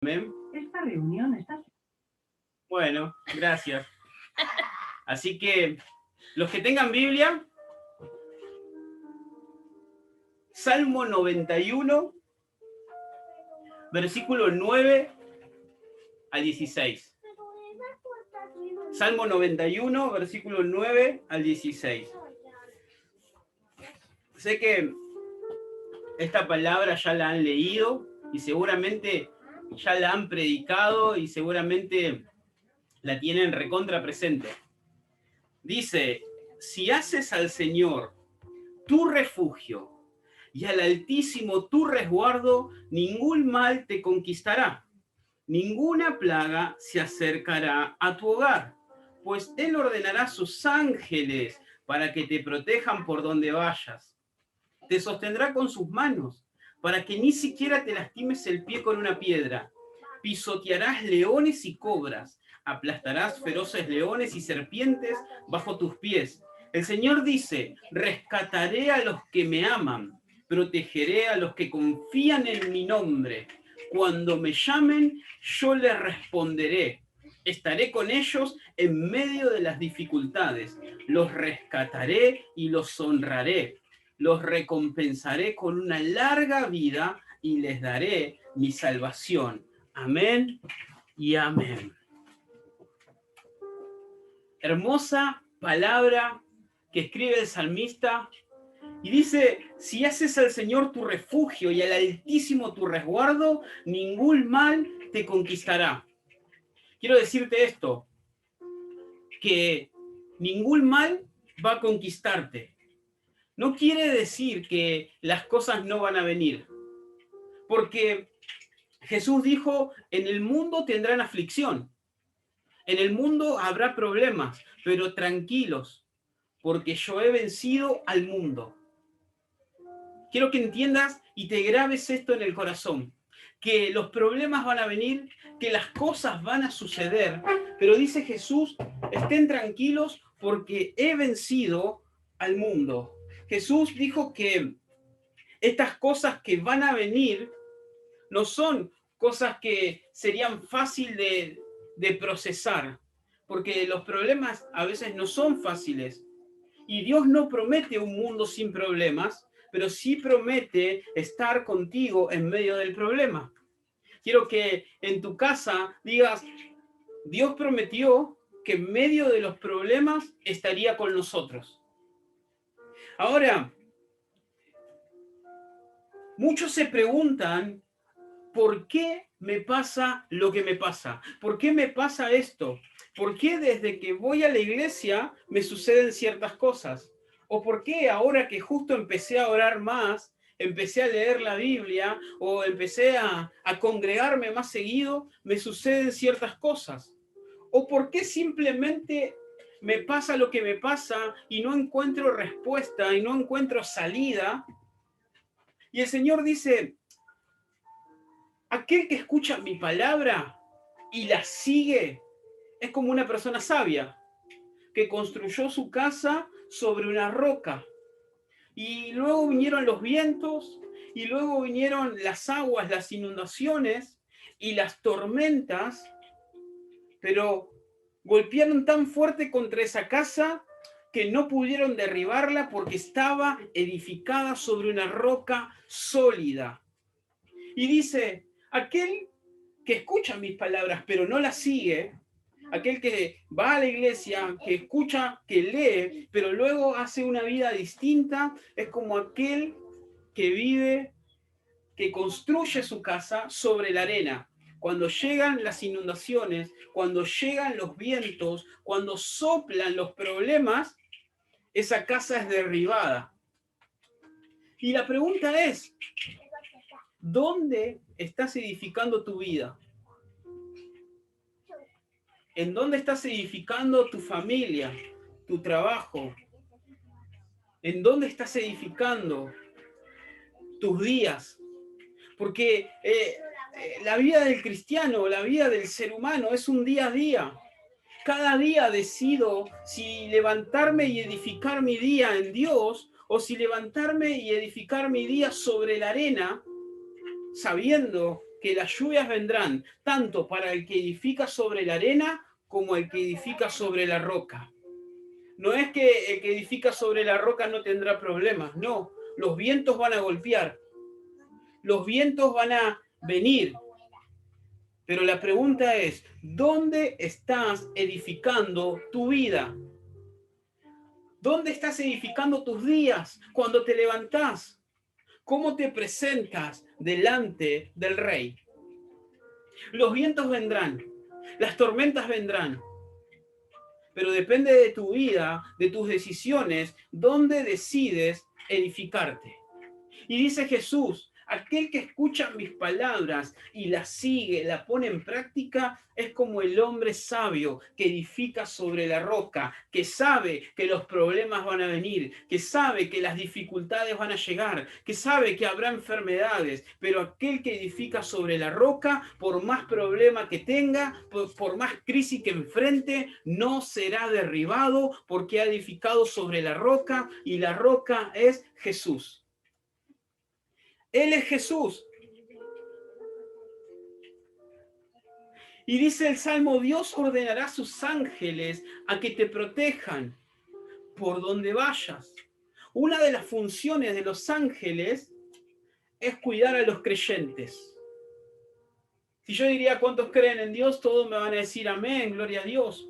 Amén. Esta reunión está... Bueno, gracias. Así que los que tengan Biblia, Salmo 91, versículo 9 al 16. Salmo 91, versículo 9 al 16. Sé que esta palabra ya la han leído y seguramente ya la han predicado y seguramente la tienen recontra presente. Dice, si haces al Señor tu refugio y al Altísimo tu resguardo, ningún mal te conquistará, ninguna plaga se acercará a tu hogar, pues Él ordenará sus ángeles para que te protejan por donde vayas. Te sostendrá con sus manos, para que ni siquiera te lastimes el pie con una piedra. Pisotearás leones y cobras, aplastarás feroces leones y serpientes bajo tus pies. El Señor dice, rescataré a los que me aman, protegeré a los que confían en mi nombre. Cuando me llamen, yo les responderé. Estaré con ellos en medio de las dificultades. Los rescataré y los honraré. Los recompensaré con una larga vida y les daré mi salvación. Amén y amén. Hermosa palabra que escribe el salmista y dice, si haces al Señor tu refugio y al Altísimo tu resguardo, ningún mal te conquistará. Quiero decirte esto, que ningún mal va a conquistarte. No quiere decir que las cosas no van a venir, porque Jesús dijo, en el mundo tendrán aflicción, en el mundo habrá problemas, pero tranquilos, porque yo he vencido al mundo. Quiero que entiendas y te grabes esto en el corazón, que los problemas van a venir, que las cosas van a suceder, pero dice Jesús, estén tranquilos porque he vencido al mundo. Jesús dijo que estas cosas que van a venir no son cosas que serían fácil de procesar, porque los problemas a veces no son fáciles. Y Dios no promete un mundo sin problemas, pero sí promete estar contigo en medio del problema. Quiero que en tu casa digas, Dios prometió que en medio de los problemas estaría con nosotros. Ahora, muchos se preguntan, ¿por qué me pasa lo que me pasa? ¿Por qué me pasa esto? ¿Por qué desde que voy a la iglesia me suceden ciertas cosas? ¿O por qué ahora que justo empecé a orar más, empecé a leer la Biblia o empecé a congregarme más seguido, me suceden ciertas cosas? ¿O por qué simplemente me pasa lo que me pasa y no encuentro respuesta y no encuentro salida? Y el Señor dice, aquel que escucha mi palabra y la sigue es como una persona sabia que construyó su casa sobre una roca. Y luego vinieron los vientos, y luego vinieron las aguas, las inundaciones y las tormentas, pero golpearon tan fuerte contra esa casa que no pudieron derribarla porque estaba edificada sobre una roca sólida. Y dice, aquel que escucha mis palabras pero no las sigue, aquel que va a la iglesia, que escucha, que lee, pero luego hace una vida distinta, es como aquel que vive, que construye su casa sobre la arena. Cuando llegan las inundaciones, cuando llegan los vientos, cuando soplan los problemas, esa casa es derribada. Y la pregunta es, ¿dónde estás edificando tu vida? ¿En dónde estás edificando tu familia, tu trabajo? ¿En dónde estás edificando tus días? Porque la vida del cristiano, la vida del ser humano es un día a día. Cada día decido si levantarme y edificar mi día en Dios o si levantarme y edificar mi día sobre la arena, sabiendo que las lluvias vendrán tanto para el que edifica sobre la arena como el que edifica sobre la roca. No es que el que edifica sobre la roca no tendrá problemas, no. Los vientos van a golpear, los vientos van a venir. Pero la pregunta es, ¿dónde estás edificando tu vida? ¿Dónde estás edificando tus días cuando te levantás? ¿Cómo te presentas delante del Rey? Los vientos vendrán, las tormentas vendrán, pero depende de tu vida, de tus decisiones, dónde decides edificarte. Y dice Jesús, aquel que escucha mis palabras y las sigue, la pone en práctica, es como el hombre sabio que edifica sobre la roca, que sabe que los problemas van a venir, que sabe que las dificultades van a llegar, que sabe que habrá enfermedades, pero aquel que edifica sobre la roca, por más problema que tenga, por más crisis que enfrente, no será derribado porque ha edificado sobre la roca y la roca es Jesús. Él es Jesús. Y dice el Salmo, Dios ordenará a sus ángeles a que te protejan por donde vayas. Una de las funciones de los ángeles es cuidar a los creyentes. Si yo diría cuántos creen en Dios, todos me van a decir amén, gloria a Dios.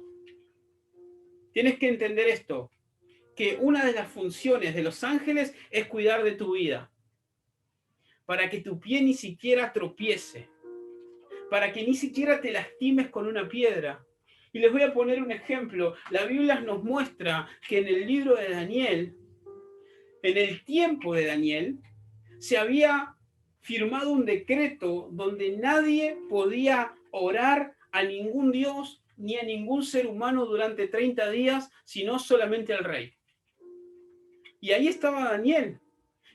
Tienes que entender esto, que una de las funciones de los ángeles es cuidar de tu vida, para que tu pie ni siquiera tropiece, para que ni siquiera te lastimes con una piedra. Y les voy a poner un ejemplo. La Biblia nos muestra que en el libro de Daniel, en el tiempo de Daniel, se había firmado un decreto donde nadie podía orar a ningún dios ni a ningún ser humano durante 30 días, sino solamente al rey. Y ahí estaba Daniel.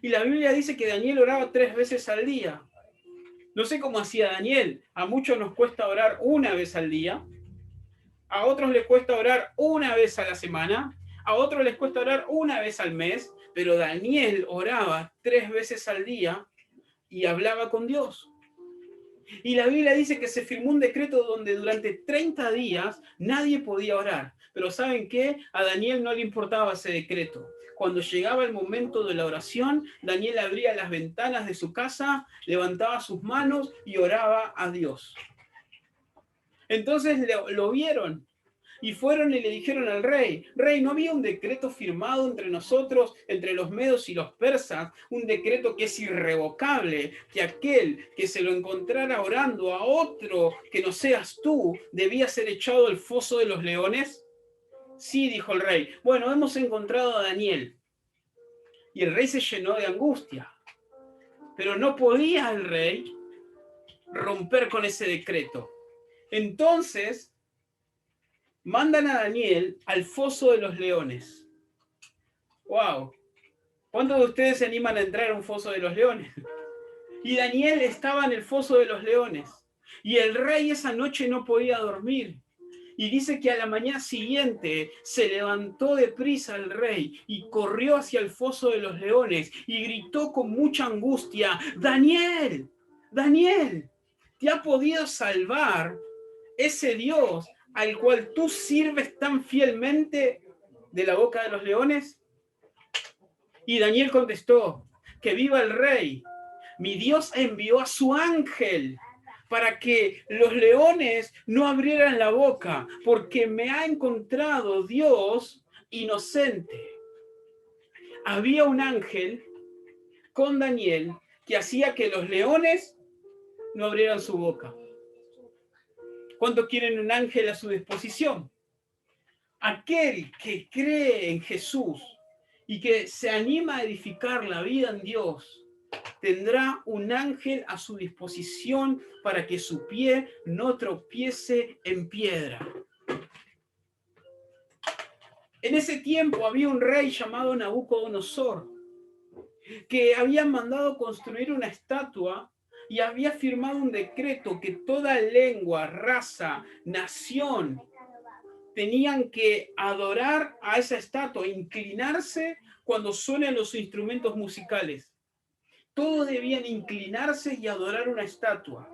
Y la Biblia dice que Daniel oraba 3 veces al día. No sé cómo hacía Daniel. A muchos nos cuesta orar una vez al día. A otros les cuesta orar una vez a la semana. A otros les cuesta orar una vez al mes. Pero Daniel oraba 3 veces al día y hablaba con Dios. Y la Biblia dice que se firmó un decreto donde durante 30 días nadie podía orar. Pero ¿saben qué? A Daniel no le importaba ese decreto. Cuando llegaba el momento de la oración, Daniel abría las ventanas de su casa, levantaba sus manos y oraba a Dios. Entonces lo vieron y fueron y le dijeron al rey, rey, ¿no había un decreto firmado entre nosotros, entre los medos y los persas, un decreto que es irrevocable, que aquel que se lo encontrara orando a otro que no seas tú, debía ser echado al foso de los leones? Sí, dijo el rey. Bueno, hemos encontrado a Daniel. Y el rey se llenó de angustia. Pero no podía el rey romper con ese decreto. Entonces, mandan a Daniel al foso de los leones. ¡Wow! ¿Cuántos de ustedes se animan a entrar a un foso de los leones? Y Daniel estaba en el foso de los leones. Y el rey esa noche no podía dormir. Y dice que a la mañana siguiente se levantó deprisa el rey y corrió hacia el foso de los leones y gritó con mucha angustia, Daniel, Daniel, ¿te ha podido salvar ese Dios al cual tú sirves tan fielmente de la boca de los leones? Y Daniel contestó, que viva el rey, mi Dios envió a su ángel para que los leones no abrieran la boca, porque me ha encontrado Dios inocente. Había un ángel con Daniel que hacía que los leones no abrieran su boca. ¿Cuántos quieren un ángel a su disposición? Aquel que cree en Jesús y que se anima a edificar la vida en Dios, tendrá un ángel a su disposición para que su pie no tropiece en piedra. En ese tiempo había un rey llamado Nabucodonosor que había mandado construir una estatua y había firmado un decreto que toda lengua, raza, nación tenían que adorar a esa estatua, inclinarse cuando suenen los instrumentos musicales. Todos debían inclinarse y adorar una estatua.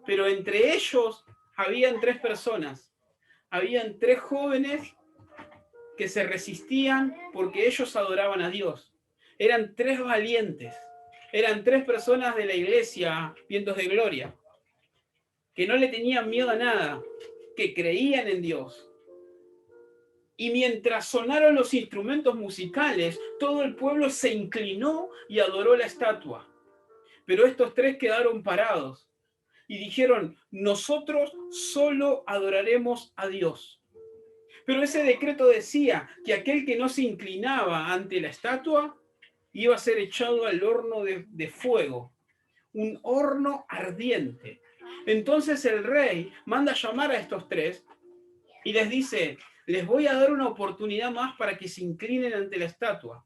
pero entre ellos habían 3 personas. Habían 3 jóvenes que se resistían porque ellos adoraban a Dios. Eran 3 valientes. Eran 3 personas de la iglesia, Vientos de Gloria, que no le tenían miedo a nada, que creían en Dios. Y mientras sonaron los instrumentos musicales, todo el pueblo se inclinó y adoró la estatua. Pero estos 3 quedaron parados y dijeron: nosotros solo adoraremos a Dios. Pero ese decreto decía que aquel que no se inclinaba ante la estatua iba a ser echado al horno de fuego, un horno ardiente. Entonces el rey manda llamar a estos 3 y les dice: les voy a dar una oportunidad más para que se inclinen ante la estatua.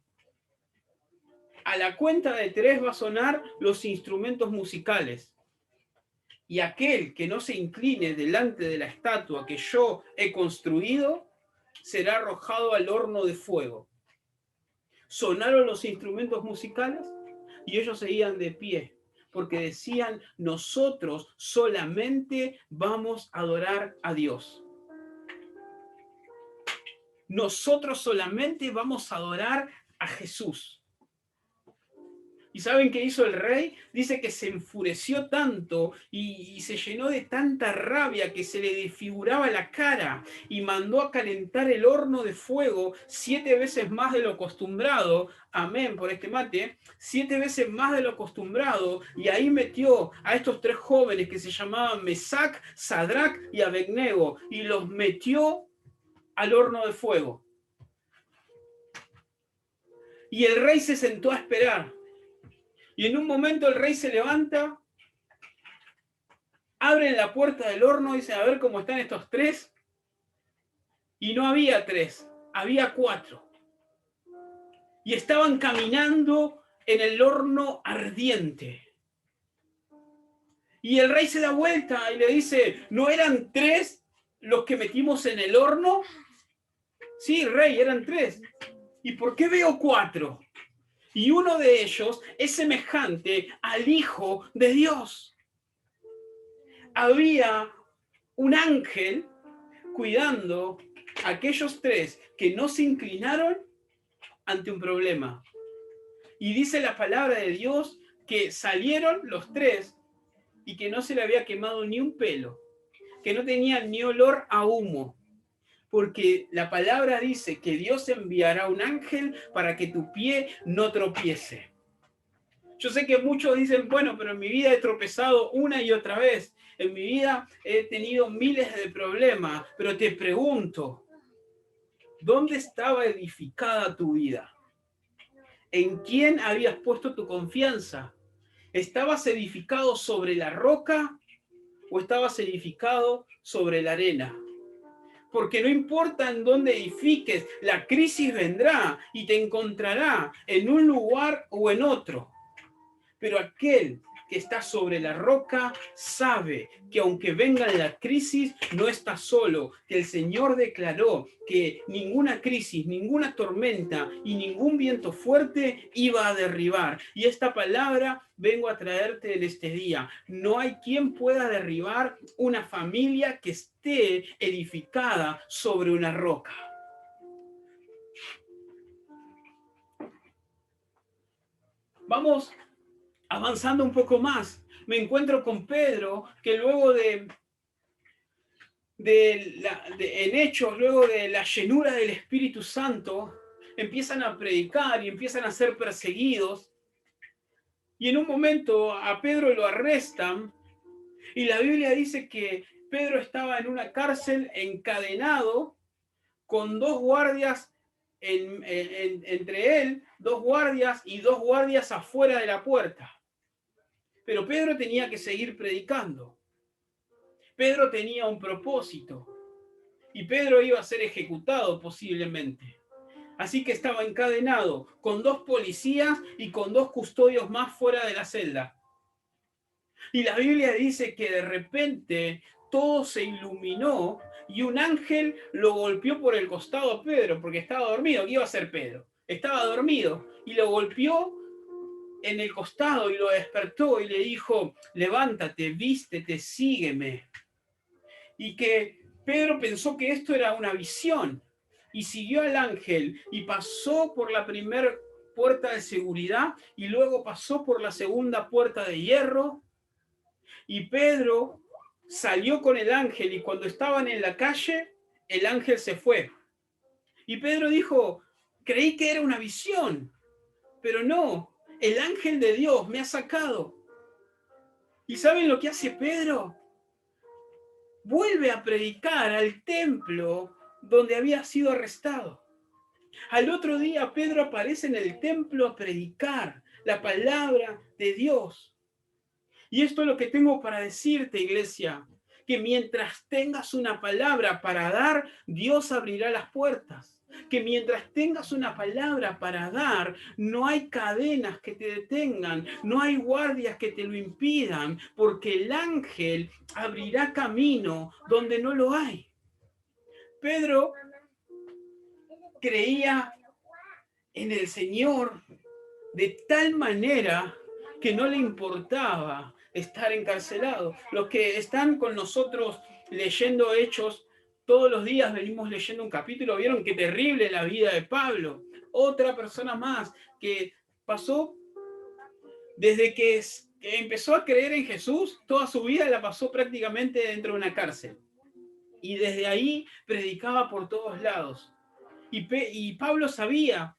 A la cuenta de 3 va a sonar los instrumentos musicales. Y aquel que no se incline delante de la estatua que yo he construido será arrojado al horno de fuego. Sonaron los instrumentos musicales y ellos seguían de pie, porque decían: nosotros solamente vamos a adorar a Dios. Nosotros solamente vamos a adorar a Jesús. ¿Y saben qué hizo el rey? Dice que se enfureció tanto y se llenó de tanta rabia que se le desfiguraba la cara y mandó a calentar el horno de fuego 7 veces más de lo acostumbrado. Amén por este mate. 7 veces más de lo acostumbrado, y ahí metió a estos 3 jóvenes que se llamaban Mesac, Sadrac y Abednego y los metió al horno de fuego. Y el rey se sentó a esperar. Y en un momento el rey se levanta, abren la puerta del horno y dicen: a ver cómo están estos 3. Y no había 3, había 4. Y estaban caminando en el horno ardiente. Y el rey se da vuelta y le dice: ¿no eran 3 los que metimos en el horno? Sí, rey, eran 3. ¿Y por qué veo 4? Y uno de ellos es semejante al Hijo de Dios. Había un ángel cuidando a aquellos 3 que no se inclinaron ante un problema. Y dice la palabra de Dios que salieron los 3 y que no se le había quemado ni un pelo, que no tenían ni olor a humo. Porque la palabra dice que Dios enviará un ángel para que tu pie no tropiece. Yo sé que muchos dicen: bueno, pero en mi vida he tropezado una y otra vez. En mi vida he tenido miles de problemas. Pero te pregunto, ¿dónde estaba edificada tu vida? ¿En quién habías puesto tu confianza? ¿Estabas edificado sobre la roca o estabas edificado sobre la arena? Porque no importa en dónde edifiques, la crisis vendrá y te encontrará en un lugar o en otro. Pero aquel que está sobre la roca sabe que aunque venga la crisis, no está solo, que el Señor declaró que ninguna crisis, ninguna tormenta y ningún viento fuerte iba a derribar. Y esta palabra vengo a traerte en este día. No hay quien pueda derribar una familia que esté edificada sobre una roca. Vamos avanzando un poco más. Me encuentro con Pedro, que luego en Hechos, luego de la llenura del Espíritu Santo, empiezan a predicar y empiezan a ser perseguidos. Y en un momento a Pedro lo arrestan, y la Biblia dice que Pedro estaba en una cárcel encadenado con 2 guardias entre él, 2 guardias y 2 guardias afuera de la puerta. Pero Pedro tenía que seguir predicando. Pedro tenía un propósito. Y Pedro iba a ser ejecutado posiblemente. Así que estaba encadenado con 2 policías y con 2 custodios más fuera de la celda. Y la Biblia dice que de repente todo se iluminó y un ángel lo golpeó por el costado a Pedro, porque estaba dormido. ¿Qué iba a hacer Pedro? Estaba dormido y lo golpeó en el costado y lo despertó y le dijo, levántate, vístete, sígueme. Y que Pedro pensó que esto era una visión y siguió al ángel y pasó por la primera puerta de seguridad y luego pasó por la segunda puerta de hierro y Pedro salió con el ángel y cuando estaban en la calle, el ángel se fue. Y Pedro dijo, creí que era una visión, pero no, el ángel de Dios me ha sacado. ¿Y saben lo que hace Pedro? Vuelve a predicar al templo donde había sido arrestado. Al otro día Pedro aparece en el templo a predicar la palabra de Dios. Y esto es lo que tengo para decirte, iglesia, que mientras tengas una palabra para dar, Dios abrirá las puertas. Que mientras tengas una palabra para dar, no hay cadenas que te detengan, no hay guardias que te lo impidan, porque el ángel abrirá camino donde no lo hay. Pedro creía en el Señor de tal manera que no le importaba estar encarcelado. Los que están con nosotros leyendo Hechos, todos los días venimos leyendo un capítulo, vieron qué terrible la vida de Pablo. Otra persona más que pasó desde que empezó a creer en Jesús, toda su vida la pasó prácticamente dentro de una cárcel. Y desde ahí predicaba por todos lados. Y Pablo sabía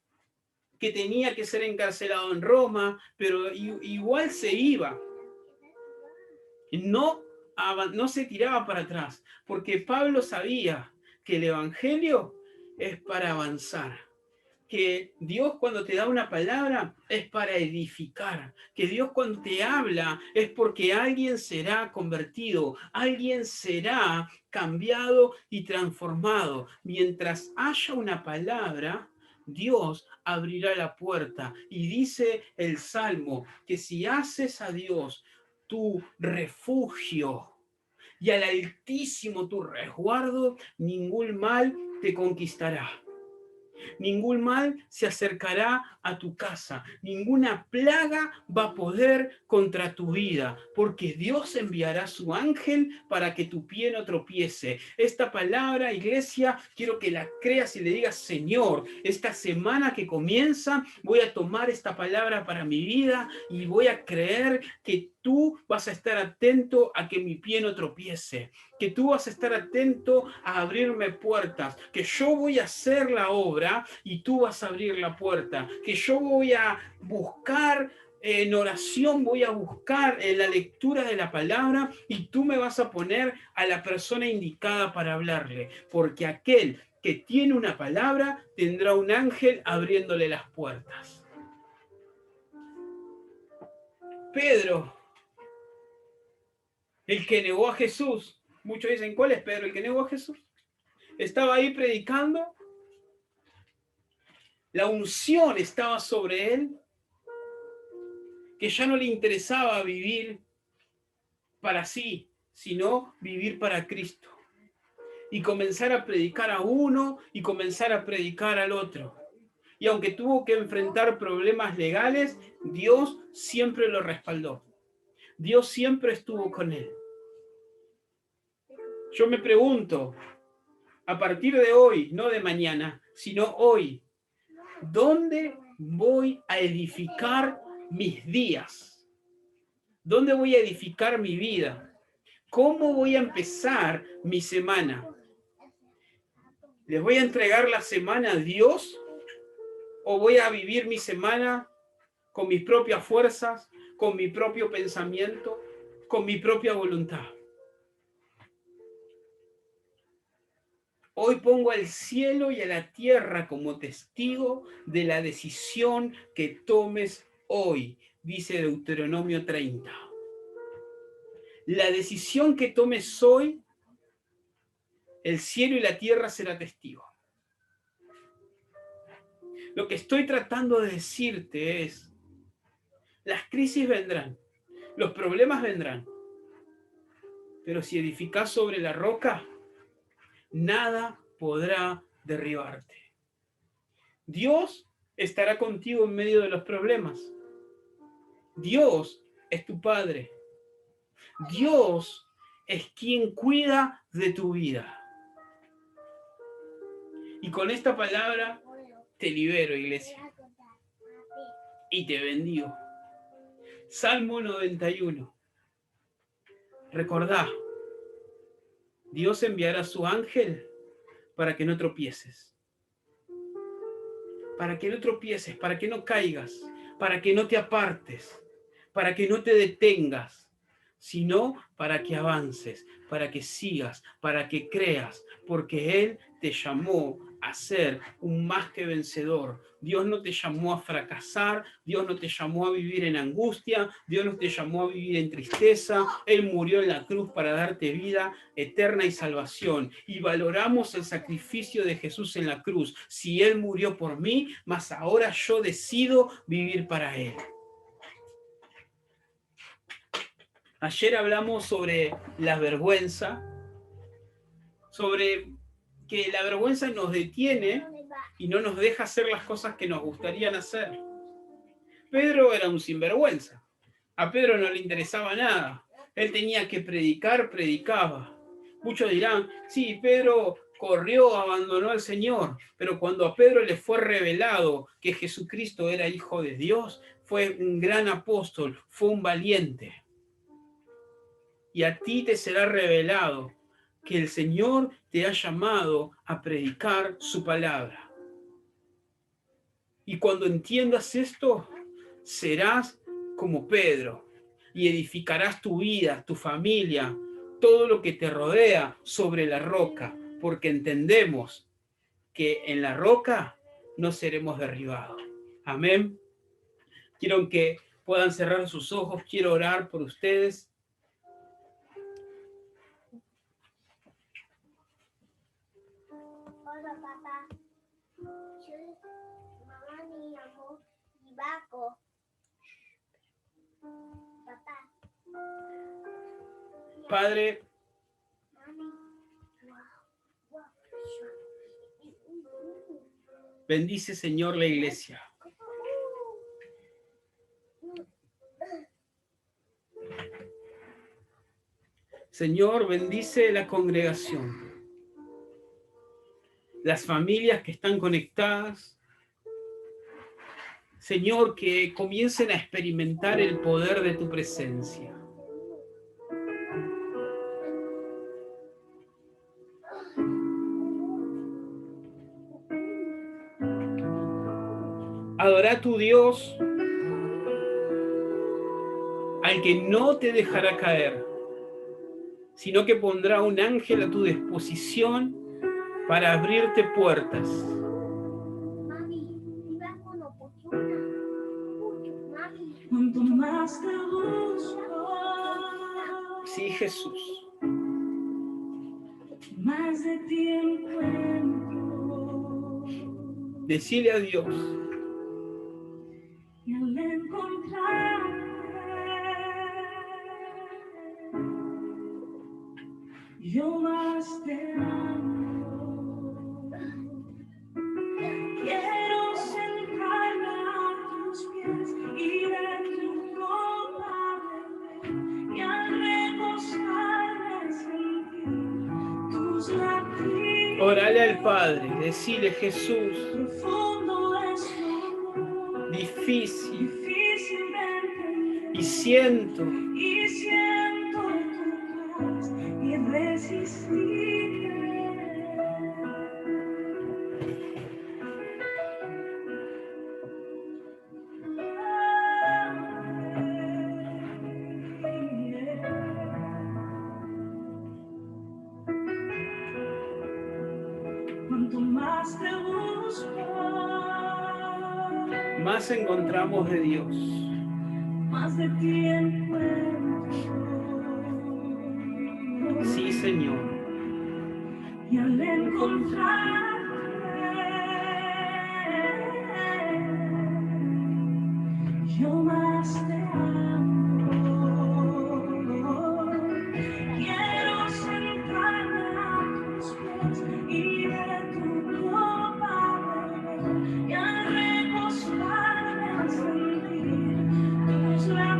que tenía que ser encarcelado en Roma, pero igual se iba. No se tiraba para atrás, porque Pablo sabía que el evangelio es para avanzar, que Dios cuando te da una palabra es para edificar, que Dios cuando te habla es porque alguien será convertido, alguien será cambiado y transformado. Mientras haya una palabra, Dios abrirá la puerta. Y dice el Salmo que si haces a Dios tu refugio y al Altísimo tu resguardo, ningún mal te conquistará. Ningún mal se acercará a tu casa, ninguna plaga va a poder contra tu vida, porque Dios enviará su ángel para que tu pie no tropiece. Esta palabra, iglesia, quiero que la creas y le digas, Señor, esta semana que comienza, voy a tomar esta palabra para mi vida y voy a creer que tú vas a estar atento a que mi pie no tropiece, que tú vas a estar atento a abrirme puertas, que yo voy a hacer la obra y tú vas a abrir la puerta, que yo voy a buscar en oración, voy a buscar en la lectura de la palabra y tú me vas a poner a la persona indicada para hablarle, porque aquel que tiene una palabra tendrá un ángel abriéndole las puertas. Pedro, el que negó a Jesús, muchos dicen, ¿cuál es Pedro? El que negó a Jesús. Estaba ahí predicando, la unción estaba sobre él, que ya no le interesaba vivir para sí, sino vivir para Cristo. Y comenzar a predicar a uno y comenzar a predicar al otro. Y aunque tuvo que enfrentar problemas legales, Dios siempre lo respaldó. Dios siempre estuvo con él. Yo me pregunto, a partir de hoy, no de mañana, sino hoy, ¿dónde voy a edificar mis días? ¿Dónde voy a edificar mi vida? ¿Cómo voy a empezar mi semana? ¿Les voy a entregar la semana a Dios? ¿O voy a vivir mi semana con mis propias fuerzas, con mi propio pensamiento, con mi propia voluntad? Hoy pongo al cielo y a la tierra como testigo de la decisión que tomes hoy, dice Deuteronomio 30. La decisión que tomes hoy, el cielo y la tierra será testigo. Lo que estoy tratando de decirte es, las crisis vendrán, los problemas vendrán, pero si edificas sobre la roca, nada podrá derribarte. Dios estará contigo en medio de los problemas. Dios es tu Padre. Dios es quien cuida de tu vida. Y con esta palabra te libero, iglesia. Y te bendigo. Salmo 91. Recordá, Dios enviará a su ángel para que no tropieces. Para que no tropieces, para que no caigas, para que no te apartes, para que no te detengas, sino para que avances, para que sigas, para que creas, porque Él te llamó a ser un más que vencedor. Dios no te llamó a fracasar, Dios no te llamó a vivir en angustia, Dios no te llamó a vivir en tristeza. Él murió en la cruz para darte vida eterna y salvación. Y valoramos el sacrificio de Jesús en la cruz. Si Él murió por mí, mas ahora yo decido vivir para Él. Ayer hablamos sobre la vergüenza, sobre que la vergüenza nos detiene y no nos deja hacer las cosas que nos gustarían hacer. Pedro era un sinvergüenza. A Pedro no le interesaba nada. Él tenía que predicar, predicaba. Muchos dirán, sí, Pedro corrió, abandonó al Señor, pero cuando a Pedro le fue revelado que Jesucristo era Hijo de Dios, fue un gran apóstol, fue un valiente. Y a ti te será revelado que el Señor te ha llamado a predicar su palabra. Y cuando entiendas esto, serás como Pedro y edificarás tu vida, tu familia, todo lo que te rodea sobre la roca, porque entendemos que en la roca no seremos derribados. Amén. Quiero que puedan cerrar sus ojos, quiero orar por ustedes. Hola, papá. Mamá me llamó Ibaco. Papá. Padre, bendice, Señor, la iglesia. Señor, bendice la congregación. Las familias que están conectadas. Señor, que comiencen a experimentar el poder de tu presencia. Adora a tu Dios, al que no te dejará caer, sino que pondrá un ángel a tu disposición para abrirte puertas. Sí, Jesús. Más de ti encuentro. Decile a Dios. Y al encontrarte, yo más te amo. Quiero sentarme a tus pies y ver tu copa beber, y al recostarme sentir tus latidos. Orale al Padre, decile, Jesús, Profundo es tu amor, difícil, difícil de entender. y siento Tu paz irresistible. Cuanto más te busco, más encontramos de Dios. más de ti encuentro. Sí, Señor. Y al encontrarte, yo más te amo. Quiero sentarme a tus pies y ver tu copa beber, y al recostarme sentir tus labios.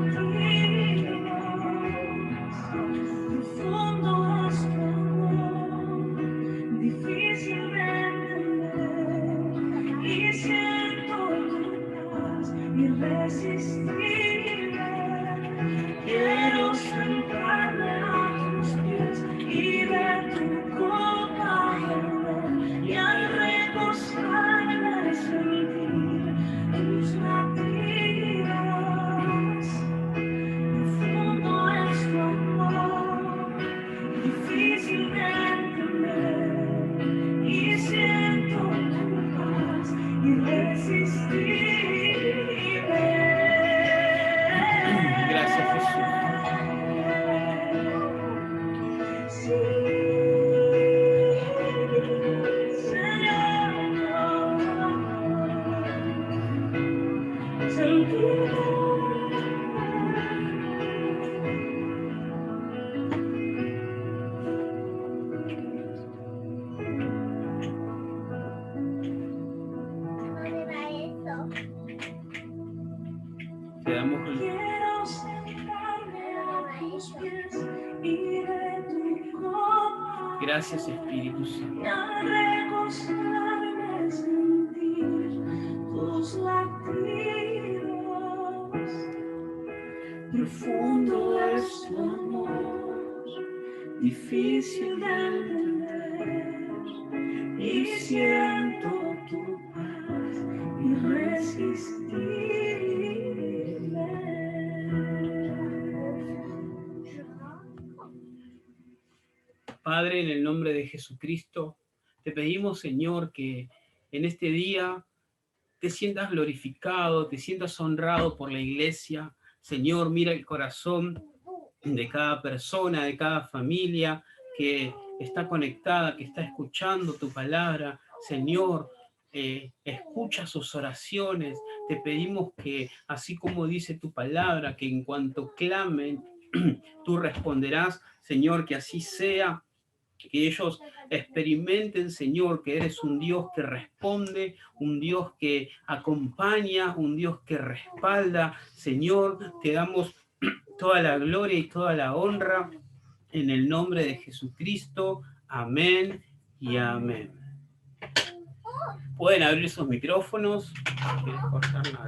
Gracias, Espíritu Santo. Al recostarme sentir tus latidos, profundo es tu amor, difícil de entender, y siento tu paz irresistible. Padre, en el nombre de Jesucristo, te pedimos, Señor, que en este día te sientas glorificado, te sientas honrado por la iglesia. Señor, mira el corazón de cada persona, de cada familia que está conectada, que está escuchando tu palabra. Señor, escucha sus oraciones. Te pedimos que, así como dice tu palabra, que en cuanto clamen, tú responderás. Señor, que así sea. Que ellos experimenten, Señor, que eres un Dios que responde, un Dios que acompaña, un Dios que respalda. Señor, te damos toda la gloria y toda la honra en el nombre de Jesucristo. Amén y amén. Pueden abrir sus micrófonos. ¿Quieres cortar? No,